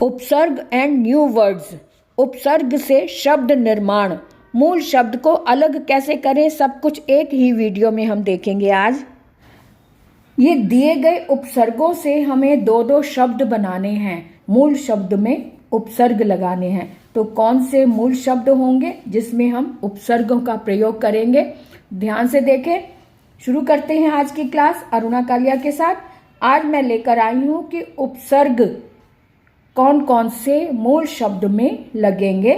उपसर्ग and new words. उपसर्ग से शब्द निर्माण, मूल शब्द को अलग कैसे करें, सब कुछ एक ही वीडियो में हम देखेंगे आज। ये दिए गए उपसर्गों से हमें दो दो शब्द बनाने हैं, मूल शब्द में उपसर्ग लगाने हैं। तो कौन से मूल शब्द होंगे जिसमें हम उपसर्गों का प्रयोग करेंगे, ध्यान से देखें। शुरू करते हैं आज की क्लास अरुणा कालिया के साथ। आज मैं लेकर आई हूं कि उपसर्ग कौन कौन से मूल शब्द में लगेंगे।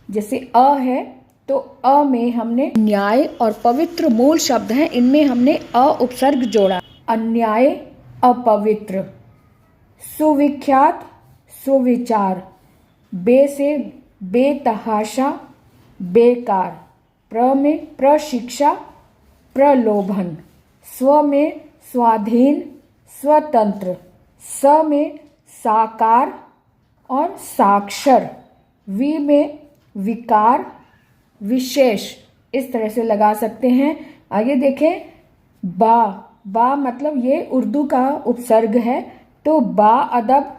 जैसे अ है तो अ में हमने न्याय और पवित्र मूल शब्द हैं, इनमें हमने अ उपसर्ग जोड़ा। अन्याय, अपवित्र। सुविख्यात, सुविचार। बे से बेतहाशा, बेकार। प्र में प्रशिक्षा, प्रलोभन। स्व में स्वाधीन, स्वतंत्र। स में साकार और साक्षर। वि में विकार, विशेष। इस तरह से लगा सकते हैं। आगे देखें, बा। बा मतलब ये उर्दू का उपसर्ग है, तो बा अदब,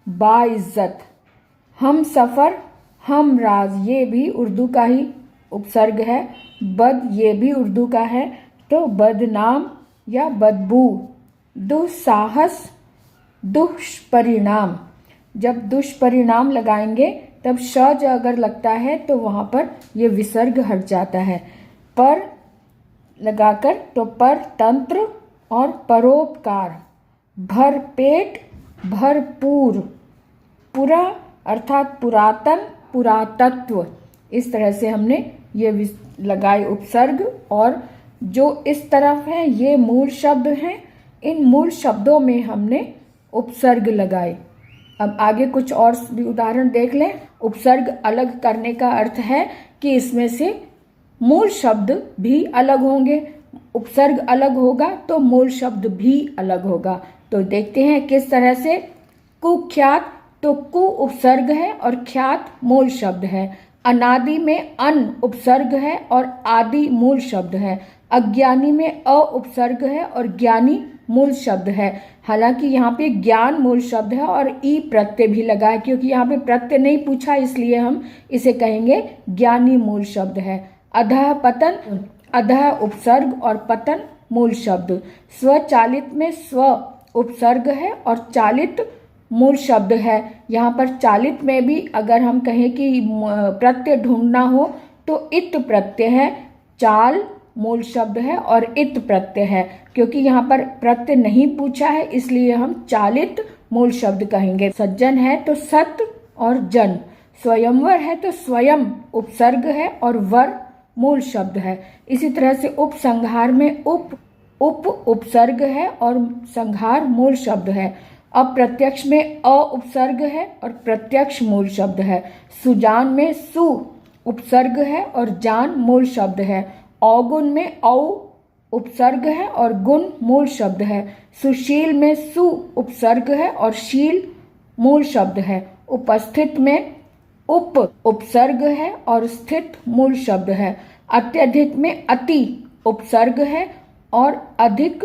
बा इज्जत। हम सफ़र, हम राज, ये भी उर्दू का ही उपसर्ग है। बद, ये भी उर्दू का है, तो बदनाम या बदबू। दुस्साहस, दुष्परिणाम। जब दुष्परिणाम लगाएंगे तब श अगर लगता है तो वहाँ पर ये विसर्ग हट जाता है। पर लगाकर तो परतंत्र और परोपकार। भरपेट, भरपूर। पुरा अर्थात पुरातन, पुरातत्व। इस तरह से हमने ये लगाए उपसर्ग, और जो इस तरफ है ये मूल शब्द हैं। इन मूल शब्दों में हमने उपसर्ग लगाए। अब आगे कुछ और भी उदाहरण देख लें। उपसर्ग अलग करने का अर्थ है कि इसमें से मूल शब्द भी अलग होंगे। उपसर्ग अलग होगा तो मूल शब्द भी अलग होगा। तो देखते हैं किस तरह से। कुख्यात, तो कु उपसर्ग है और ख्यात मूल शब्द है। अनादि में अन उपसर्ग है और आदि मूल शब्द है। अज्ञानी में अ उपसर्ग है और ज्ञानी मूल शब्द है। हालांकि यहाँ पे ज्ञान मूल शब्द है और ई प्रत्यय भी लगा है, क्योंकि यहाँ पे प्रत्यय नहीं पूछा, इसलिए हम इसे कहेंगे ज्ञानी मूल शब्द है। अधः पतन, अधः उपसर्ग और पतन मूल शब्द। स्वचालित में स्व उपसर्ग है और चालित मूल शब्द है। यहाँ पर चालित में भी अगर हम कहें कि प्रत्यय ढूंढना हो तो इत प्रत्यय है। चाल मूल शब्द है और इत प्रत्यय है। क्योंकि यहाँ पर प्रत्यय नहीं पूछा है इसलिए हम चालित मूल शब्द कहेंगे। सज्जन है तो सत और जन। स्वयंवर है तो स्वयं उपसर्ग है और वर मूल शब्द है। इसी तरह से उपसंहार में उप उपसर्ग है और संहार मूल शब्द है। अप्रत्यक्ष में अ उपसर्ग है और प्रत्यक्ष मूल शब्द है। सुजान में सु उपसर्ग है और जान मूल शब्द है। अवगुण में औ उपसर्ग है और गुण मूल शब्द है। सुशील में सु उपसर्ग है और शील मूल शब्द है। उपस्थित में उप उपसर्ग है और स्थित मूल शब्द है। अत्यधिक में अति उपसर्ग है और अधिक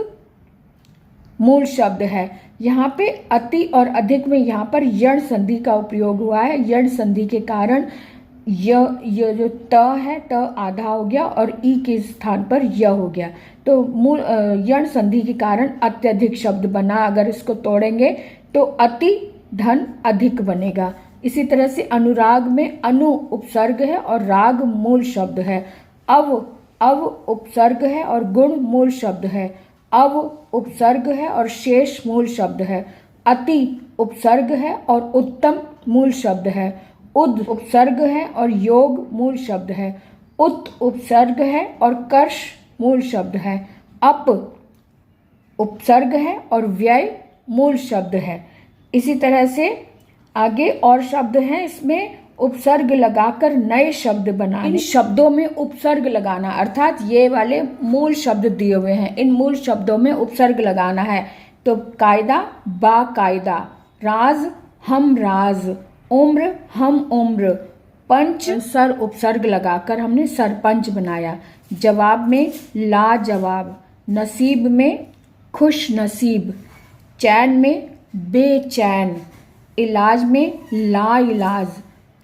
मूल शब्द है। यहाँ पे अति और अधिक में यहाँ पर यण संधि का उपयोग हुआ है। यण संधि के कारण य जो त है, त आधा हो गया और ई के स्थान पर य हो गया। तो मूल यण संधि के कारण अत्यधिक शब्द बना। अगर इसको तोड़ेंगे तो अति धन अधिक बनेगा। इसी तरह से अनुराग में अनु उपसर्ग है और राग मूल शब्द है। अव उपसर्ग है और गुण मूल शब्द है। अव उपसर्ग है और शेष मूल शब्द है। अति उपसर्ग है और उत्तम मूल शब्द है। उद उपसर्ग है और योग मूल शब्द है। उत उपसर्ग है और कर्ष मूल शब्द है। अप उपसर्ग है और व्यय मूल शब्द है। इसी तरह से आगे और शब्द हैं, इसमें उपसर्ग लगाकर नए शब्द बनाने। इन शब्दों में उपसर्ग लगाना, अर्थात ये वाले मूल शब्द दिए हुए हैं, इन मूल शब्दों में उपसर्ग लगाना है। तो कायदा, बाकायदा। राज, हम राज। उम्र, हम उम्र। पंच, सर उपसर्ग लगाकर हमने सरपंच बनाया। जवाब में लाजवाब। नसीब में खुश नसीब। चैन में बेचैन। इलाज में ला इलाज,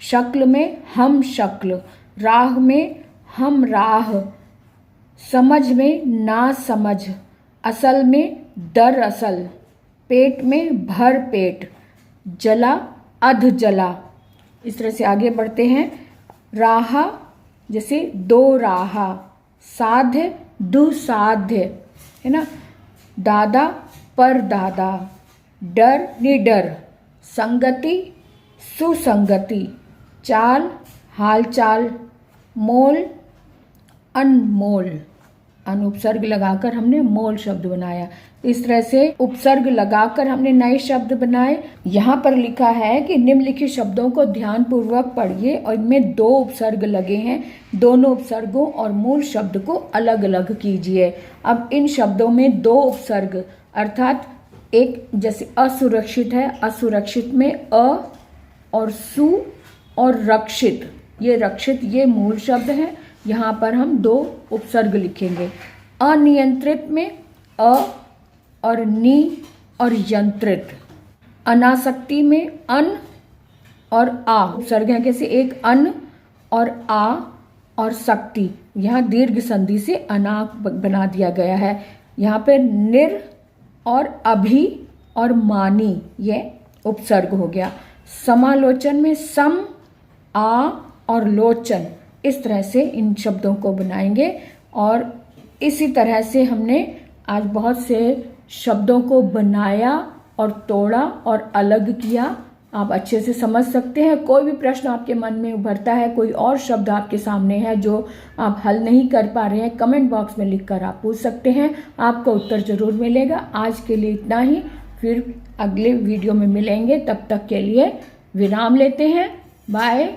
शक्ल में हम शक्ल, राह में हम राह, समझ में ना समझ, असल में दर असल, पेट में भर पेट, जला अध जला। इस तरह से आगे बढ़ते हैं। राहा जैसे दो राहा, साध्य दुसाध्य, है ना। दादा पर दादा, डर निडर, संगति सुसंगति, चाल हालचाल, मोल अनमोल। अनुपसर्ग लगाकर हमने मोल शब्द बनाया। इस तरह से उपसर्ग लगाकर हमने नए शब्द बनाए। यहाँ पर लिखा है कि निम्नलिखित शब्दों को ध्यानपूर्वक पढ़िए और इनमें 2 उपसर्ग लगे हैं। दोनों उपसर्गों और मूल शब्द को अलग अलग कीजिए। अब इन शब्दों में 2 उपसर्ग अर्थात एक जैसे असुरक्षित है, असुरक्षित में अ और सु और रक्षित, ये रक्षित ये मूल शब्द है। यहाँ पर हम 2 उपसर्ग लिखेंगे। अनियंत्रित में अ और नी और यंत्रित। अनासक्ति में अन और आ उपसर्ग है, कैसे एक अन और आ और शक्ति, यहाँ दीर्घ संधि से अना बना दिया गया है। यहाँ पे निर और अभी और मानी ये उपसर्ग हो गया। समालोचन में सम आ और लोचन, इस तरह से इन शब्दों को बनाएंगे। और इसी तरह से हमने आज बहुत से शब्दों को बनाया और तोड़ा और अलग किया। आप अच्छे से समझ सकते हैं। कोई भी प्रश्न आपके मन में उभरता है, कोई और शब्द आपके सामने है जो आप हल नहीं कर पा रहे हैं, कमेंट बॉक्स में लिखकर आप पूछ सकते हैं, आपको उत्तर जरूर मिलेगा। आज के लिए इतना ही, फिर अगले वीडियो में मिलेंगे। तब तक के लिए विराम लेते हैं। बाय।